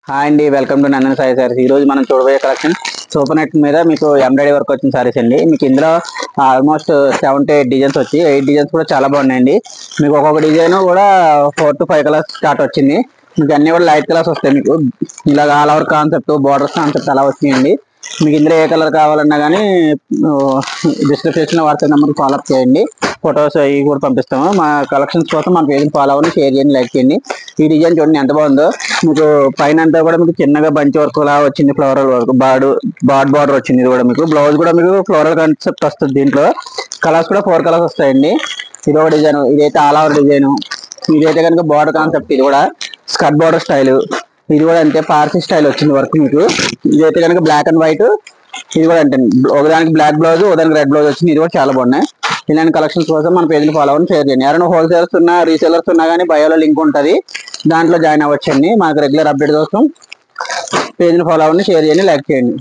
Hi అండి, welcome to నందన సాయి సారీస్. ఈ రోజు మనం చూడబోయే కలెక్షన్ సూపర్ నెట్ మీద మీకు ఎంబ్రాయిడరీ వర్క్ వచ్చిన సారీస్ అండి. మీకు ఇందులో ఆల్మోస్ట్ 7 to 8 డిజైన్స్ వచ్చి 8 డిజైన్స్ కూడా చాలా బాగున్నాయండి. మీకు ఒక్కొక్క డిజైన్ కూడా 4 to 5 కలర్స్ స్టార్ట్ వచ్చింది. మీకు అన్ని కూడా లైట్ కలర్స్ వస్తాయి. మీకు ఇలాగ all over concept, borders concept అలా వచ్చినాయండి. మీకు ఇందులో ఏ కలర్ కావాలన్నా కానీ description WhatsApp number follow up చేయండి. ఫొటోస్ అవి కూడా పంపిస్తాము. మా కలెక్షన్స్ కోసం మన పేజ్ని ఫాలో అవ్వండి, షేర్ చేయండి, లైక్ చేయండి. ఈ డిజైన్ చూడండి ఎంత బాగుందో. మీకు పైన అంతా కూడా మీకు చిన్నగా బంచ్ వర్క్ లా వచ్చింది, ఫ్లోరల్ వర్క్, బార్డర్ వచ్చింది. ఇది కూడా మీకు బ్లౌజ్ కూడా మీకు ఫ్లోరల్ కాన్సెప్ట్ వస్తుంది. దీంట్లో కలర్స్ కూడా 4 కలర్స్ వస్తాయండి. ఇది ఒక డిజైన్, ఇదైతే ఆల్ ఓవర్ డిజైన్. ఇదైతే కనుక బార్డర్ కాన్సెప్ట్, ఇది కూడా స్కర్ట్ బార్డర్ స్టైల్. ఇది కూడా అంతే పార్సీ స్టైల్ వచ్చింది వర్క్ మీకు. ఇదైతే కనుక బ్లాక్ అండ్ వైట్. ఇది కూడా అంటే ఒకదానికి బ్లాక్ బ్లౌజ్, ఒకదానికి రెడ్ బ్లౌజ్ వచ్చింది. ఇది కూడా చాలా బాగున్నాయి. ఇలాంటి కలెక్షన్స్ కోసం మన పేజ్ని ఫాలో అవ్వండి, షేర్ చేయండి. ఎవరైనా హోల్సేలర్స్ ఉన్నా, రీసేలర్స్ ఉన్నా కానీ బయోలో లింక్ ఉంటుంది, దాంట్లో జాయిన్ అవ్వచ్చండి. మనకు రెగ్యులర్ అప్డేట్ కోసం పేజ్ని ఫాలో అవ్వండి, షేర్ చేయండి, లైక్ చేయండి.